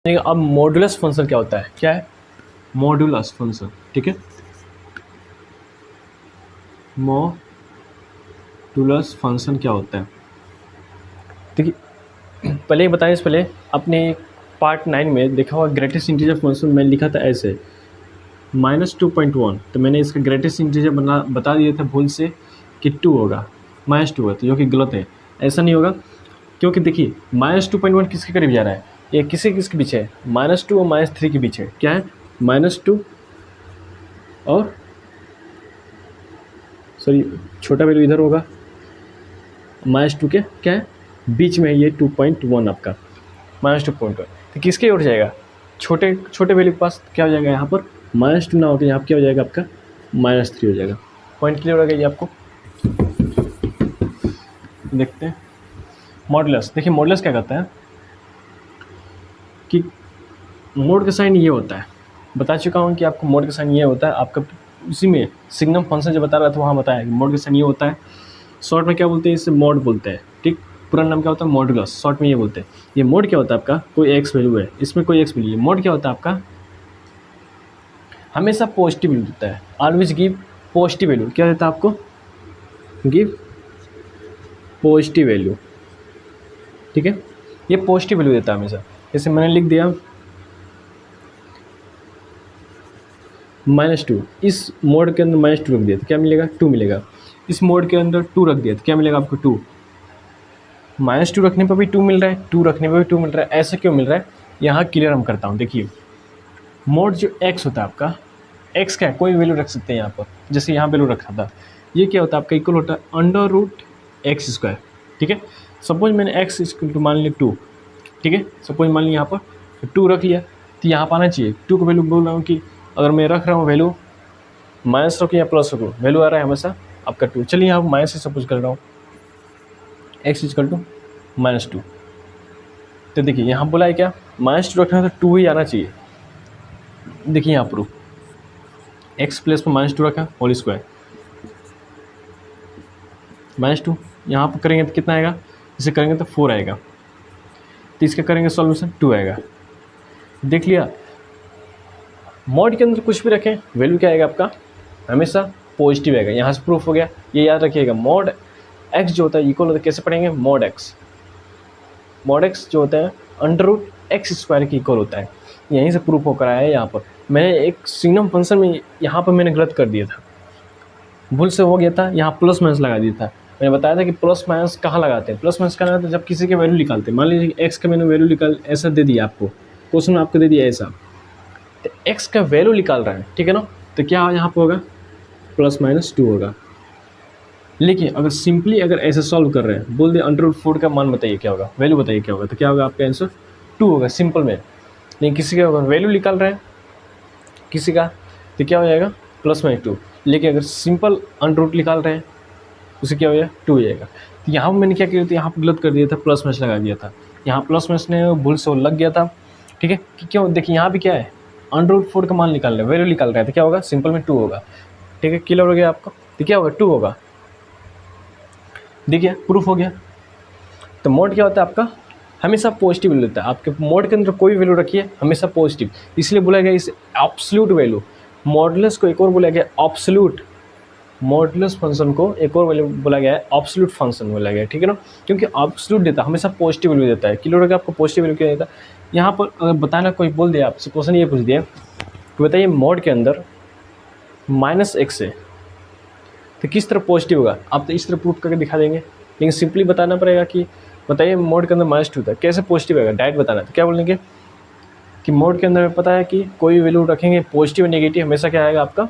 अब modulus function क्या होता है, क्या है मॉडुलस फंक्शन, ठीक है। मॉडुलस फंक्शन क्या होता है, देखिए पहले ही बताएं, इस पहले अपने पार्ट 9 में देखा हुआ ग्रेटेस्ट इंटीजर फंक्शन मैंने लिखा था ऐसे -2.1, तो मैंने इसका ग्रेटेस्ट इंटीजर बता दिया था भूल से कि 2 होगा, -2 होगा, तो जो कि गलत है, ऐसा नहीं होगा। क्योंकि देखिए -2.1 किसके करीब जा रहा है, ये किसके पीछे है, -2 और -3 के पीछे क्या है, -2 और सॉरी छोटा वैल्यू इधर होगा, -2 के क्या है बीच में है ये 2.1 आपका -2.1, तो किसके ओर जाएगा, छोटे वैल्यू के पास क्या हो जाएगा, यहाँ पर -2 ना होकर यहाँ पर क्या हो जाएगा आपका -3 हो जाएगा। पॉइंट क्लियर हो गया ये आपको। देखते हैं मॉडुलस, देखिए मॉडुलस क्या करता है कि मोड का साइन ये होता है, बता चुका हूँ कि आपको मोड का साइन ये होता है, आपका उसी में सिग्नम फंक्शन जो बता रहा था वहाँ बताया कि मोड का साइन ये होता है, शॉर्ट में क्या बोलते हैं, इसे मोड बोलते हैं, ठीक। पूरा नाम क्या होता है, मॉडुलस, शॉर्ट में ये बोलते हैं। ये मोड क्या होता है आपका, कोई एक्स वैल्यू है, इसमें कोई एक्स वैल्यू है, मोड क्या होता है आपका, हमेशा पॉजिटिव वैल्यू देता है, ऑलवेज गिव पॉजिटिव वैल्यू, क्या देता है आपको, गिव पॉजिटिव वैल्यू, ठीक है, ये पॉजिटिव वैल्यू देता है हमेशा। जैसे मैंने लिख दिया -2, इस मोड के अंदर -2 रख दिया तो क्या मिलेगा, 2 मिलेगा। इस मोड के अंदर 2 रख दिया तो क्या मिलेगा आपको, 2। -2 रखने पर भी 2 मिल रहा है, 2 रखने पर भी 2 मिल रहा है, ऐसा क्यों मिल रहा है, यहाँ क्लियर हम करता हूँ। देखिए मोड जो x होता है आपका, x क्या है, कोई वैल्यू रख सकते हैं यहाँ पर, जैसे यहाँ वैल्यू रखा था, ये क्या होता है आपका, इक्वल होता है √x², ठीक है। सपोज मैंने x इक्वल टू मान लिया 2, ठीक है, सपोज मान लिया यहाँ पर 2 रख लिया, तो यहाँ पर आना चाहिए 2 का वैल्यू, बोल रहा हूँ कि अगर मैं रख रहा हूँ वैल्यू माइनस रखूँ या प्लस रखूँ, वैल्यू आ रहा है हमेशा आपका 2। चलिए यहाँ माइनस से सपोज कर रहा हूँ x इक्वल टू -2, तो देखिए यहाँ बोला है क्या, -2 रखना है तो 2 ही आना चाहिए। देखिए यहाँ प्रूफ, x प्लेस पर -2 रखा होल स्क्वायर, -2 यहाँ पर करेंगे तो कितना आएगा, इसे करेंगे तो 4 आएगा, तो इसका करेंगे सॉल्यूशन 2 आएगा। देख लिया, मॉड के अंदर कुछ भी रखें वैल्यू क्या आएगा आपका, हमेशा पॉजिटिव आएगा। यहाँ से प्रूफ हो गया, ये याद रखिएगा। मॉड x जो होता है इक्वल होता है, कैसे पढ़ेंगे, मॉड x जो होता है √x² के इक्वल होता है, यहीं से प्रूफ होकर आया है। यहाँ पर मैंने एक सिग्नम फंक्शन में यहाँ पर मैंने गलत कर दिया था, भूल से हो गया था, यहाँ प्लस माइनस लगा दिया था। मैंने बताया था कि प्लस माइनस कहाँ लगाते हैं, प्लस माइनस कहाँ लगाते हैं, जब किसी के वैल्यू निकालते हैं। मान लीजिए x का मैंने वैल्यू निकाल ऐसा दे दिया आपको, क्वेश्चन में आपको दे दिया ऐसा, तो x का वैल्यू निकाल रहा है, ठीक है ना, तो क्या यहाँ पर होगा, +-2 होगा। लेकिन अगर सिंपली अगर ऐसे सॉल्व कर रहे हैं, बोल दे √4 का मान बताइए क्या होगा, वैल्यू बताइए क्या होगा, तो क्या होगा आपका आंसर 2 होगा सिंपल में। लेकिन किसी का अगर वैल्यू निकाल रहे हैं किसी का, तो क्या हो जाएगा +-2। लेकिन अगर सिंपल √, निकाल रहे हैं उसे क्या हो जाएगा 2 हो जाएगा। तो यहाँ पर मैंने क्या किया था, यहाँ पर गलत कर दिया था, प्लस माइनस लगा दिया था, यहाँ प्लस माइनस ने भूल से लग गया था, ठीक है। कि क्यों, देखिए यहाँ भी क्या है, √4 का मान निकाल रहे हैं, वैल्यू निकाल रहे हैं, तो क्या होगा सिंपल में 2 होगा, ठीक है। क्लियर हो गया आपको, तो क्या होगा 2 होगा, देखिए प्रूफ हो गया। तो मोड क्या होता है आपका, हमेशा पॉजिटिव वैल्यू देता है। आपके मोड के अंदर कोई वैल्यू रखिए हमेशा पॉजिटिव, इसलिए बोला गया इस एब्सोल्यूट वैल्यू। मॉडुलस को एक और बोला गया एब्सोल्यूट, मॉडुलस फंक्शन को एक और वैल्यू बोला गया है एब्सोल्यूट फंक्शन बोला गया है, ठीक है ना, क्योंकि एब्सोल्यूट देता है, हमेशा पॉजिटिव वैल्यू देता है। क्लियर हो गया आपको, पॉजिटिव वैल्यू क्या देता है। यहाँ पर अगर बताना कोई बोल दिया आपसे, क्वेश्चन ये पूछ दिया कि बताइए मोड के अंदर -x है तो किस तरह पॉजिटिव होगा, आप तो इस तरह प्रूफ करके दिखा देंगे। लेकिन सिंपली बताना पड़ेगा कि बताइए मोड के अंदर -2 था कैसे पॉजिटिव आएगा, डायरेक्ट बताना है। तो क्या बोलेंगे कि मोड के अंदर पता है कि कोई वैल्यू रखेंगे पॉजिटिव नेगेटिव, हमेशा क्या आएगा आपका,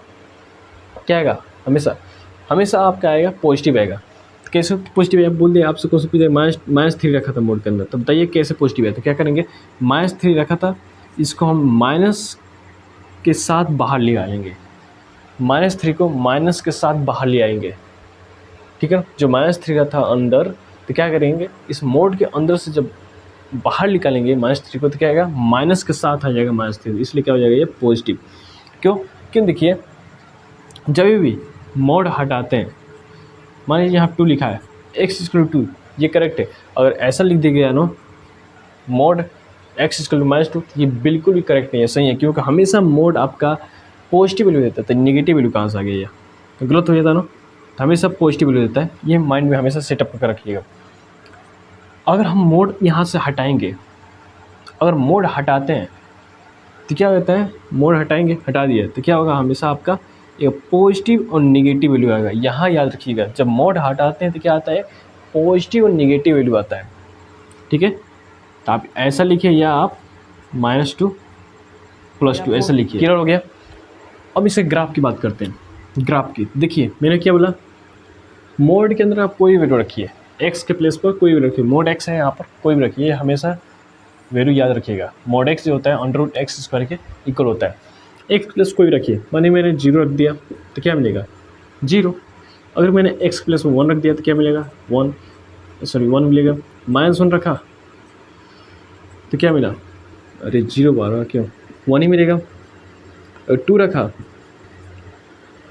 क्या आएगा, हमेशा आपका आएगा पॉजिटिव आएगा। तो कैसे पॉजिटिव है, आप बोल दिए, आपसे क्वेश्चन पूछे -3 रखा था मोड के अंदर, तो बताइए कैसे पॉजिटिव है। तो क्या करेंगे, -3 रखा था, इसको हम माइनस के साथ बाहर ले आएंगे, -3 को माइनस के साथ बाहर ले आएंगे, ठीक है। जो -3 का था अंदर, तो क्या करेंगे, इस मोड के अंदर से जब बाहर निकालेंगे -3 को, तो क्या आएगा, माइनस के साथ आ जाएगा -3, इसलिए क्या हो जाएगा ये पॉजिटिव। क्यों देखिए, जब भी मोड हटाते हैं, मान लीजिए यहाँ 2 लिखा है, x = 2, ये करेक्ट है। अगर ऐसा लिख दिया गया ना, मोड एक्स इक्वल टू -2, ये बिल्कुल भी करेक्ट नहीं है, सही है, क्योंकि हमेशा मोड आपका पॉजिटिव वैल्यू देता है, तो निगेटिव वैल्यू कहाँ से आ गई है, तो गलत हो जाता ना। तो हमेशा पॉजिटिव वैल्यू देता है, ये माइंड में हमेशा सेटअप करके रखिएगा। अगर हम मोड यहाँ से हटाएंगे, अगर मोड हटाते हैं तो क्या होता है, मोड हटाएंगे, हटा दिया तो क्या होगा, हमेशा आपका एक पॉजिटिव और निगेटिव वैल्यू आएगा। यहाँ याद रखिएगा, जब मोड हटाते हैं तो क्या आता है, पॉजिटिव और निगेटिव वैल्यू आता है, ठीक है। तो आप ऐसा लिखिए, या आप -2 +2 ऐसा लिखिए, क्लियर हो गया। अब इसे ग्राफ की बात करते हैं, ग्राफ की। देखिए मैंने क्या बोला, मोड के अंदर आप कोई वैल्यू रखिए, एक्स के प्लेस पर कोई वैल्यू रखिए, मोड एक्स है यहाँ पर, कोई भी रखिए, हमेशा वैल्यू याद रखिएगा। मोड एक्स जो होता है √x² के इक्वल होता है, एक्स प्लस कोई भी रखिए, मानिए मैंने 0 रख दिया तो क्या मिलेगा, 0। अगर मैंने x प्लस 1 रख दिया तो क्या मिलेगा, 1 मिलेगा। -1 रखा तो क्या मिला, अरे 0 बार क्यों, 1 ही मिलेगा। और 2 रखा,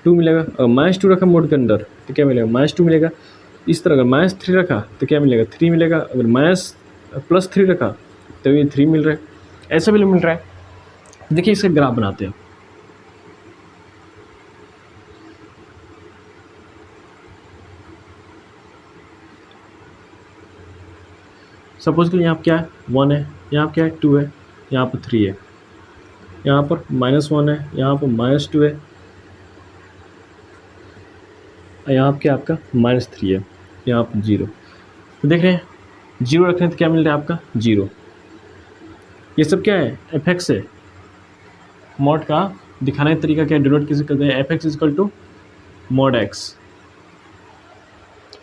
2 मिलेगा। और -2 रखा मोड के अंदर तो क्या मिलेगा, -2 मिलेगा। इस तरह अगर -3 रखा तो क्या मिलेगा, 3 मिलेगा। अगर +3 रखा तो ये 3 मिल रहा है, ऐसा भी मिल रहा है। देखिए इसका ग्राफ बनाते हैं। सपोज कि यहाँ पर क्या है, 1 है, यहाँ पर क्या है, 2 है, यहाँ पर 3 है, यहाँ पर -1 है, यहाँ पर -2 है, यहाँ पर क्या आपका -3 है, यहाँ पर 0। तो देख रहे हैं 0 रखने तो क्या मिल रहा है आपका, 0। ये सब क्या है, एफ है। मोड का दिखाने का तरीका क्या है, डिनोट किसे करते हैं, F equal to mod x,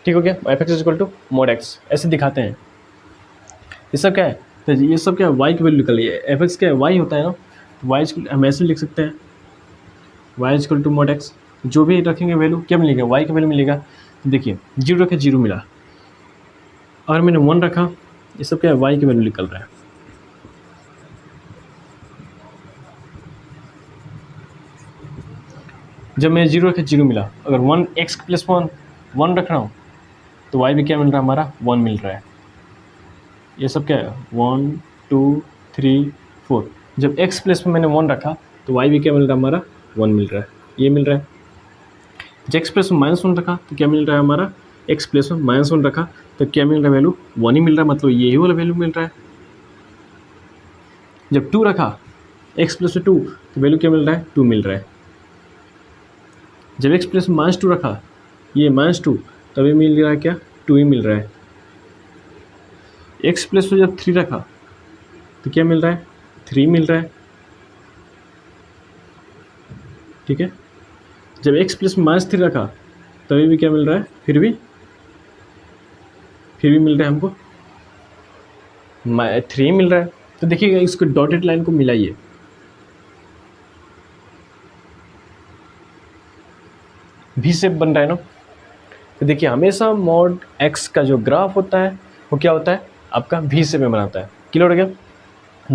ठीक हो गया। F equal to mod x ऐसे दिखाते हैं। ये सब क्या है, तो ये सब क्या है, वाई की वैल्यू निकल रही है। एफ क्या है, वाई होता है ना, तो वाई हम ऐसे लिख सकते हैं, y equal to mod x. जो भी रखेंगे वैल्यू क्या मिलेगा, वाई का वैल्यू मिलेगा। तो देखिए 0 रखे, 0 मिला। अगर मैंने 1 रखा, ये सब क्या है, वाई की वैल्यू निकल रहा है। जब मैं 0 रखे, 0 मिला। अगर 1 x प्लस 1 रख रहा हूँ तो y भी क्या मिल रहा है, हमारा 1 मिल रहा है। ये सब क्या है, 1 2 3 4। जब x प्लस में मैंने 1 रखा तो y भी क्या मिल रहा है, हमारा 1 मिल रहा है, ये मिल रहा है। जब x प्लस में -1 रखा तो क्या मिल रहा है, हमारा x प्लस में -1 रखा तो क्या मिल रहा है, वैल्यू 1 ही मिल रहा है, मतलब यही वाला वैल्यू मिल रहा है। जब 2 रखा, x प्लस में 2 तो वैल्यू क्या मिल रहा है, 2 मिल रहा है। जब x प्लस में -2 रखा, ये -2 तभी मिल रहा है क्या, 2 ही मिल रहा है। x प्लस में जब 3 रखा तो क्या मिल रहा है, 3 मिल रहा है, ठीक है। जब x प्लस में -3 रखा तभी भी क्या मिल रहा है, फिर भी मिल रहा है हमको 3 मिल रहा है। तो देखिएगा इसको डॉटेड लाइन को मिलाइए, भी शेप बन रहा है ना। तो देखिए हमेशा मोड एक्स का जो ग्राफ होता है वो क्या होता है, आपका भी शेप में बनाता है। क्लियर हो गया।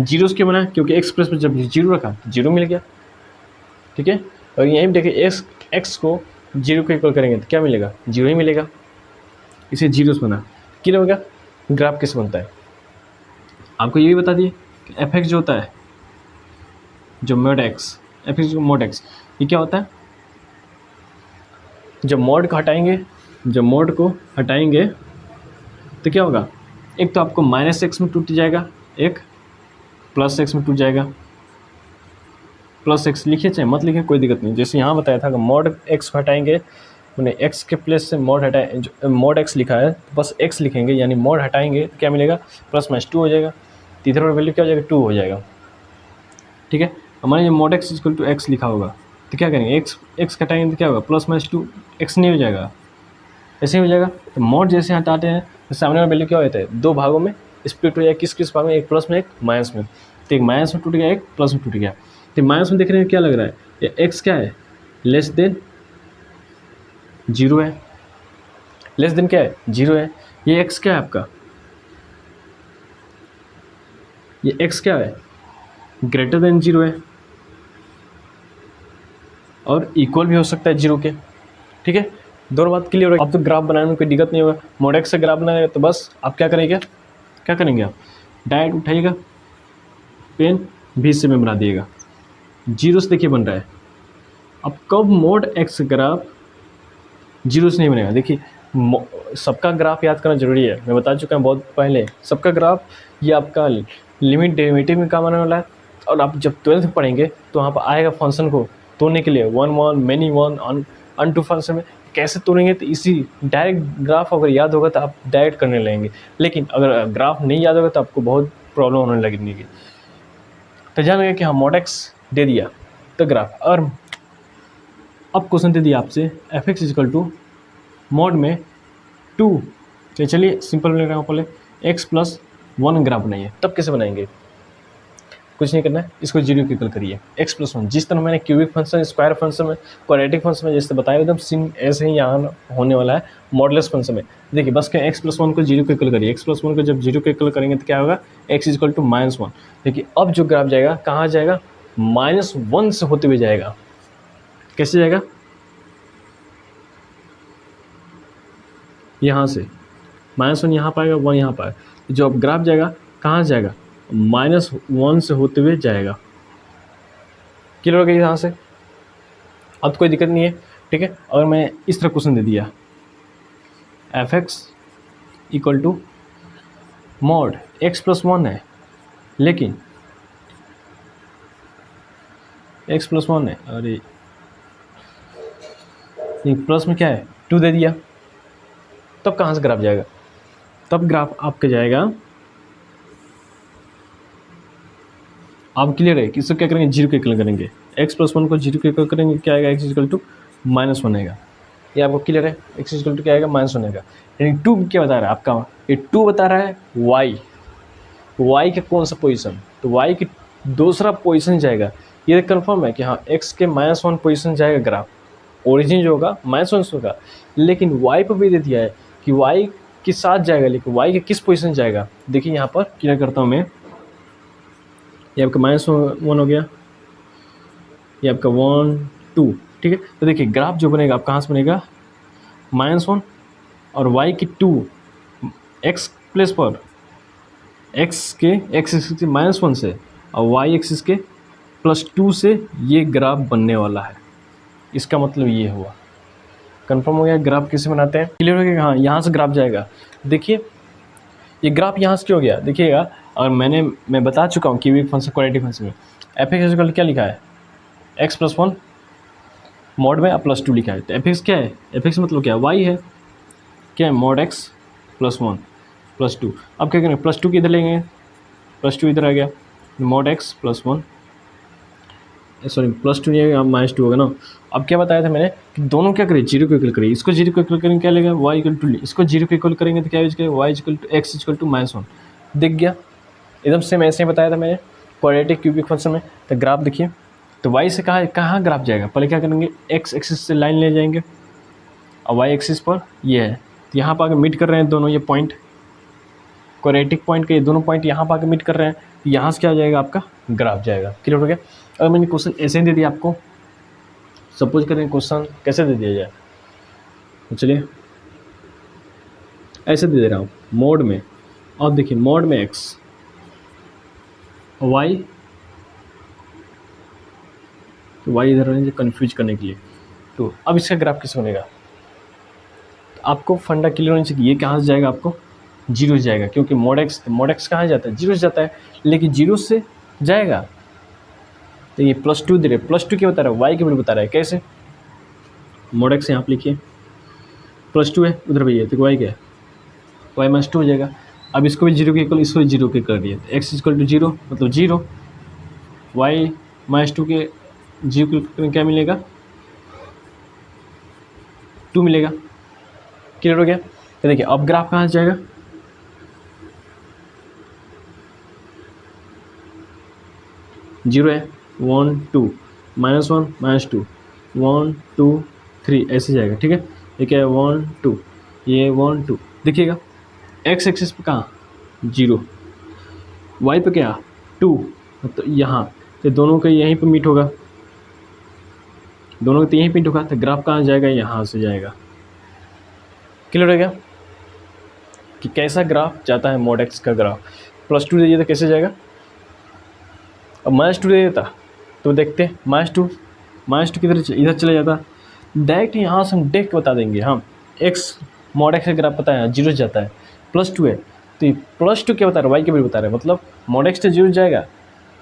0 क्यों बना है, क्योंकि एक्स प्लस में जब 0 रखा 0 मिल गया, ठीक है। और यहीं भी देखिए एक्स को 0 को इक्वल करेंगे तो क्या मिलेगा, 0 ही मिलेगा, इसे 0 से बना। क्लियर हो गया। ग्राफ कैसे बनता है आपको ये भी बता दिए कि एफ एक्स जो होता है, जो mode x, F x mode x, ये क्या होता है, जब मोड को हटाएंगे तो क्या होगा, एक तो आपको -x में टूट जाएगा, एक +x में टूट जाएगा। +x लिखिए चाहे मत लिखिए, कोई दिक्कत नहीं। जैसे यहाँ बताया था अगर मोड x को हटाएंगे, मैंने x के प्लेस से मोड हटाए, मोड x लिखा है तो बस x लिखेंगे, यानी मोड हटाएंगे तो क्या मिलेगा, +-2 हो जाएगा, तो इधर वैल्यू क्या हो जाएगा, 2 हो जाएगा, ठीक है। हमारे जो mod x equal to x लिखा होगा तो क्या करेंगे, x हटाएंगे तो क्या होगा, +-2, x नहीं हो जाएगा, ऐसे ही हो जाएगा। तो मोड जैसे हटाते हैं तो सामने वाला वैल्यू क्या होता है, 2 भागों में स्प्लिट हो जाएगा, किस भाग में, एक प्लस में एक माइनस में। तो एक माइनस में टूट गया, एक प्लस में टूट गया। तो माइनस में देख रहे हैं क्या लग रहा है, ये x क्या है, लेस देन 0 है, लेस देन क्या है, 0 है। ये x क्या है आपका, ये x क्या है, ग्रेटर देन 0 है, और इक्वल भी हो सकता है 0 के, ठीक है। दोनों बात क्लियर हो। अब तो ग्राफ बनाने में कोई दिक्कत नहीं होगा। मोड एक्स से ग्राफ बनाएगा तो बस आप क्या करेंगे आप डायरेक्ट उठाइएगा, पेन भी इससे में बना दिएगा। जीरो से देखिए बन रहा है। अब कब मोड एक्स ग्राफ जीरो से नहीं बनेगा? देखिए सबका ग्राफ याद करना जरूरी है, मैं बता चुका हूँ बहुत पहले। सबका ग्राफ ये आपका लिमिट डेरिवेटिव में काम आने वाला है, और आप जब 12th पढ़ेंगे तो वहाँ पर आएगा फंक्शन को तोड़ने के लिए, one one many one onto function में कैसे तोड़ेंगे। तो इसी डायरेक्ट ग्राफ अगर याद होगा तो आप डायरेक्ट करने लगेंगे, लेकिन अगर ग्राफ नहीं याद होगा तो आपको बहुत प्रॉब्लम होने लगेगी। तो जान गए कि हाँ मोड एक्स दे दिया तो ग्राफ, और अब क्वेश्चन दे दिया आपसे F x equal to mod में 2। तो चलिए सिंपल बना रहा हूँ, पहले x प्लस 1 ग्राफ बनाइए। तब कैसे बनाएंगे? कुछ नहीं करना है, इसको जीरो की इक्वल करिए x प्लस 1। जिस तरह मैंने क्यूबिक फंक्शन, स्क्वायर फंक्शन में, क्वाड्रेटिक फंक्शन में जैसे बताया एकदम सेम ऐसे ही यहाँ होने वाला है मॉडुलस फंक्शन में। देखिए बस क्या x प्लस 1 को जीरो को इक्वल करिए। x प्लस 1 को जब जीरो को इक्वल करेंगे तो क्या होगा? x equal to -1। देखिए अब जो ग्राफ जाएगा कहाँ जाएगा? -1 से होते हुए जाएगा। कैसे जाएगा? यहाँ से -1 यहाँ पाएगा, 1 यहाँ पाएगा। जो अब ग्राफ जाएगा कहाँ जाएगा? -1 से होते हुए जाएगा। क्लियर हो गया यहाँ से? अब कोई दिक्कत नहीं है, ठीक है। अगर मैं इस तरह क्वेश्चन दे दिया F x equal to mod x plus 1 है, लेकिन एक्स प्लस 1 है, अरे प्लस में क्या है 2 दे दिया, तब कहाँ से ग्राफ जाएगा? तब ग्राफ आपका जाएगा, आप क्लियर है कि इसको क्या करेंगे? जीरो के इक्वल करेंगे। x प्लस 1 को जीरो के इक्वल करेंगे, क्या आएगा? x इक्वल टू -1 आएगा। ये आपको क्लियर है? x इक्वल टू क्या आएगा? -1 आएगा। यानी 2 क्या बता रहा है आपका? ये 2 बता रहा है y का कौन सा पोजीशन? तो y की दूसरा पोजीशन जाएगा। ये कंफर्म है कि हाँ x के -1 पोजीशन जाएगा ग्राफ, ओरिजिन जो होगा -1 होगा, लेकिन y पर भी दे दिया है कि y के साथ जाएगा, लेकिन y के किस पोजीशन जाएगा? देखिए यहाँ पर क्लियर करता हूँ मैं। ये आपका -1 हो गया, ये आपका 1 2, ठीक है। तो देखिए ग्राफ जो बनेगा आप कहाँ से बनेगा? -1 और y की 2, x प्लेस पर x के x एक्सिस के -1 से और y एक्सिस के +2 से ये ग्राफ बनने वाला है। इसका मतलब ये हुआ, कंफर्म हो गया। ग्राफ कैसे बनाते हैं? क्लियर हो गया? हाँ यहाँ से ग्राफ जाएगा। देखिए ये ग्राफ यहाँ से क्यों गया देखिएगा, और मैं बता चुका हूँ क्यूबिक फंक्शन, क्वाड्रेटिक फंक्शन में एफ एक्स इक्वल क्या लिखा है? x प्लस 1 मॉड में +2 लिखा है। तो एफ एक्स क्या है? एफ एक्स मतलब क्या है? y है। क्या है? Mod x plus 1 plus 2। अब क्या करेंगे? +2 किधर लेंगे? +2 इधर आ गया, मॉड x प्लस 1, सॉरी +2 नहीं है, -2 होगा ना। अब क्या बताया था मैंने कि दोनों क्या करें? जीरो को इक्वल करें। इसको जीरो को इक्वल करेंगे क्या लेगा? y इक्वल टू, इसको जीरो को इक्वल करेंगे तो क्या यूज करेंगे? y equal to x equal to -1। दिख गया? एकदम सेम ऐसे ही बताया था मैंने क्वाड्रेटिक क्यूबिक फंक्शन में। तो ग्राफ देखिए, तो y से कहाँ ग्राफ जाएगा? पहले क्या करेंगे? x एक्सिस से लाइन ले जाएंगे और y एक्सिस पर ये है, तो यहाँ पर आके मीट कर रहे हैं दोनों ये पॉइंट, क्वाड्रेटिक पॉइंट के ये दोनों पॉइंट यहाँ पर आके मीट कर रहे हैं, तो यहाँ से क्या जाएगा? आपका ग्राफ जाएगा। क्लियर हो गया? अगर मैंने क्वेश्चन ऐसे ही दे दिया आपको, सपोज करें क्वेश्चन कैसे दे दिया जाए, तो चलिए ऐसे दे रहा हूँ मोड में। अब देखिए मोड में x y, तो y इधर रहेंगे कन्फ्यूज करने के लिए। तो अब इसका ग्राफ कैसे बनेगा? तो आपको फंडा क्लियर होना चाहिए। ये कहाँ से जाएगा? आपको जीरो से जाएगा, क्योंकि मोड एक्स कहाँ जाता है? जीरो से जाता है, लेकिन जीरो से जाएगा। तो ये +2 दे रहे, +2 क्या बता रहा है? y की वैल्यू बता रहा है। कैसे? मोड एक्स यहाँ पर लिखिए, +2 है उधर भैया, तो y क्या है? y -2 हो जाएगा। अब इसको भी जीरो के इक्वल, इसको भी जीरो के कर दिए, तो x इक्वल टू 0 मतलब 0, y -2 के जीरो के क्या मिलेगा? 2 मिलेगा। क्लियर हो गया? तो देखिए अब ग्राफ कहाँ से जाएगा? जीरो है, 1 2 -1 -2 1 2 3 ऐसे जाएगा, ठीक है। ये क्या है? 1 2, ये 1 2। देखिएगा x एक्सिस पे कहाँ? 0, y पे क्या? 2, तो यहाँ, तो दोनों का यहीं पे मीट होगा, दोनों का तो यहीं मीट होगा, तो ग्राफ कहाँ जाएगा? यहाँ से जाएगा। क्लियर हो गया कि कैसा ग्राफ जाता है मोड एक्स का ग्राफ? +2 दीजिए तो कैसे जाएगा? अब -2 दे देता तो देखते -2 किधर इधर चले जाता, डायरेक्ट यहाँ से हम देख के बता देंगे। हाँ एक्स मॉड एक्स का ग्राफ पता है 0 से जाता है, +2 है तो ये +2 क्या बता रहा है, वाई के वैल्यू बता रहा है, मतलब मॉड एक्स तो 0 जाएगा,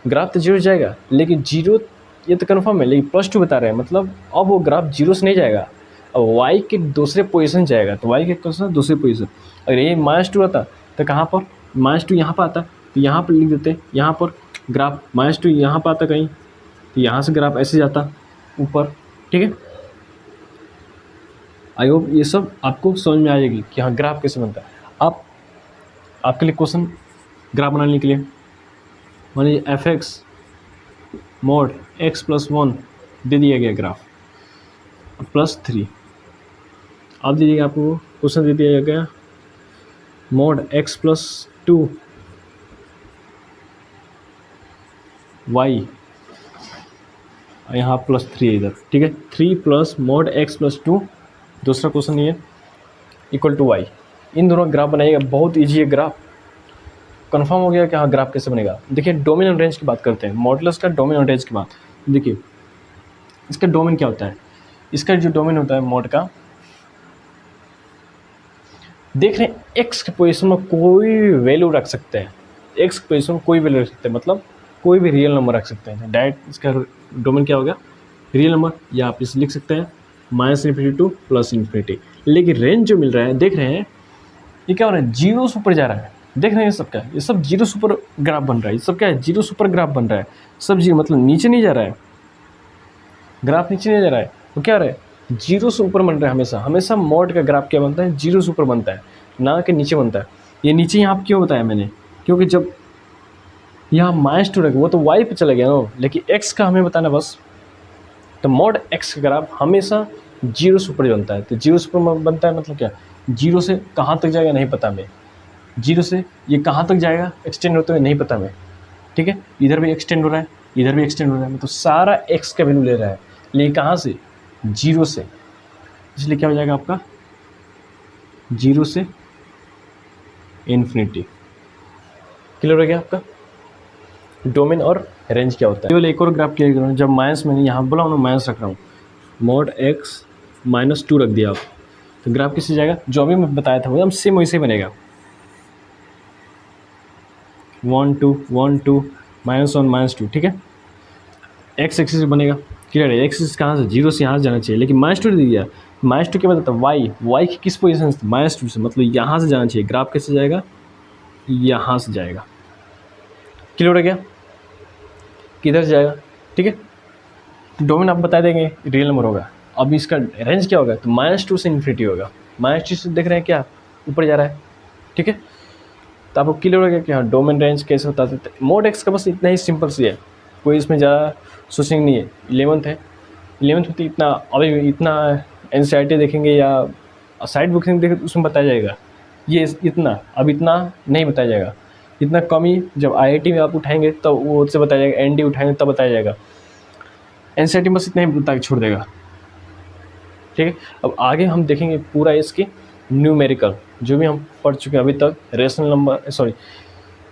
ग्राफ तो 0 जाएगा, लेकिन 0 ये तो कन्फर्म है, लेकिन +2 बता रहे हैं, मतलब अब वो ग्राफ 0 से नहीं जाएगा, अब वाई के दूसरे पोजीशन जाएगा, तो वाई के कौन दूसरे पोजीशन। अगर ये -2 आता तो कहाँ पर -2 यहाँ पर आता, तो यहाँ पर लिख देते, यहाँ पर ग्राफ -2 यहाँ पर आता कहीं, तो यहाँ से ग्राफ ऐसे जाता ऊपर। ठीक है, आई होप ये सब आपको समझ में आ जाएगी कि हाँ ग्राफ कैसे बनता है। आप आपके लिए क्वेश्चन ग्राफ बनाने के लिए मान लीजिए f(x) mod x + 1 दे दिया गया ग्राफ +3, आप दीजिएगा, आपको क्वेश्चन दे दिया गया mod x + 2 y, यहाँ +3 है इधर। ठीक है, 3 + mod x + 2 दूसरा क्वेश्चन ये = y, इन दोनों ग्राफ बनाइएगा, बहुत ईजी है ग्राफ। कंफर्म हो गया कि हाँ ग्राफ कैसे बनेगा। देखिए डोमेन और रेंज की बात करते हैं, मॉडुलस का डोमेन और रेंज की बात। देखिए इसका डोमेन क्या होता है, इसका जो डोमेन होता है मॉड का, देख रहे हैं एक्स के पोजीशन में कोई भी वैल्यू रख सकते हैं, एक्स के पोजीशन में कोई वैल्यू रख सकते हैं, मतलब कोई भी रियल नंबर रख सकते हैं। डायरेक्ट इसका डोमेन क्या होगा, रियल नंबर, या आप इसे लिख सकते हैं -∞ to +∞। लेकिन रेंज जो मिल रहा है, देख रहे हैं ये क्या हो रहा है, 0 से ऊपर जा रहा है। देख रहे हैं ये सब क्या है, ये सब 0 से ऊपर ग्राफ बन रहा है, ये सब क्या है 0 से ऊपर ग्राफ बन रहा है, सब 0 मतलब नीचे नहीं जा रहा है, ग्राफ नीचे नहीं जा रहा है, तो क्या रहा है 0 से ऊपर बन रहा है। हमेशा हमेशा मॉड का ग्राफ क्या बनता है, 0 से ऊपर बनता है, ना कि नीचे बनता है। ये नीचे यहाँ क्यों बताया मैंने, क्योंकि जब यहाँ -2 रखे वो तो y पे चला गया ना, लेकिन x का हमें बताना बस। तो मॉड x का ग्राफ हमेशा 0 से ऊपर बनता है, तो 0 से ऊपर बनता है मतलब क्या, 0 से कहाँ तक जाएगा नहीं पता हमें, 0 से ये कहाँ तक जाएगा एक्सटेंड होते हुए नहीं पता हमें। ठीक है, इधर भी एक्सटेंड हो रहा है, इधर भी एक्सटेंड हो रहा है, मतलब सारा x का वैल्यू ले रहा है, लेकिन कहाँ से 0 से, इसलिए क्या हो जाएगा आपका 0 से ∞। क्लियर हो गया आपका डोमेन और रेंज क्या होता है। केवल एक और ग्राफ क्लियर करूँ, जब माइनस मैंने यहाँ बोला हूँ ना, माइनस रख रहा हूँ, mod x -2 रख दिया आप, तो ग्राफ किससे जाएगा, जो अभी मैं बताया था वो हम सेम वैसे बनेगा, 1 2 1 2 -1 -2। ठीक है, एक्स एक्सिस बनेगा, क्लियर है, एक्सिस कहाँ से 0 से यहाँ जाना चाहिए, लेकिन -2 दे दिया, -2 क्या बताता है, y की किस पोजीशन से, -2 से, मतलब यहाँ से जाना चाहिए, ग्राफ कैसे जाएगा, यहाँ से जाएगा। क्लियर हो गया, किधर से जाएगा। ठीक है, डोमेन आप बता देंगे रियल नंबर होगा। अब इसका रेंज क्या होगा, तो -2 से ∞ होगा, -2 से देख रहे हैं क्या ऊपर जा रहा है। ठीक है, तो आपको क्लियर हो गया कि हाँ डोमेन रेंज कैसे होता है। मोड एक्स का बस इतना ही सिंपल सी है, कोई इसमें ज़्यादा सोचने नहीं है। 11th है, 11th में तो इतना अभी इतना NCERT देखेंगे या साइड बुक देखेंगे तो उसमें बताया जाएगा, ये इतना अब इतना नहीं बताया जाएगा, इतना कम ही जब IIT में आप उठाएंगे तब वो उससे बताया जाएगा, ND उठाएंगे तब बताया जाएगा, NCERT बस इतना ही बता के छोड़ देगा। ठीक है, अब आगे हम देखेंगे पूरा इसके न्यूमेरिकल, जो भी हम पढ़ चुके हैं अभी तक, रेशनल नंबर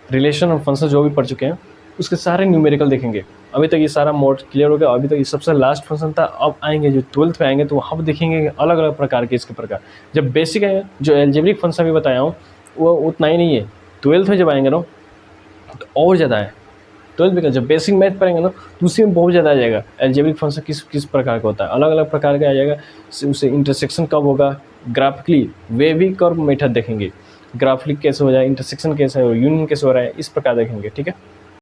रिलेशन और फंक्शन जो भी पढ़ चुके हैं उसके सारे न्यूमेरिकल देखेंगे। अभी तक ये सारा मोड क्लियर हो गया, अभी तक ये सबसे लास्ट फंक्शन था। अब आएंगे जो 12th में आएंगे तो वहाँ पर देखेंगे अलग अलग प्रकार के इसके प्रकार। जब बेसिक है जो एल्जेब्रिक फंक्शन भी बताया हूँ वो उतना ही नहीं है, 12th में जब आएंगे ना तो और ज़्यादा है। 12th में जब बेसिक मैथ पढ़ेंगे ना तो उसी में बहुत ज़्यादा आ जाएगा एल्जेब्रिक फंक्शन किस किस प्रकार का होता है, अलग अलग प्रकार का आ जाएगा। उसे इंटरसेक्शन कब होगा, ग्राफिकली वेवी कर्व मेथड देखेंगे, ग्राफिक कैसे हो जाए, इंटरसेक्शन कैसे हो, यूनियन कैसे हो रहा है, इस प्रकार देखेंगे। ठीक है।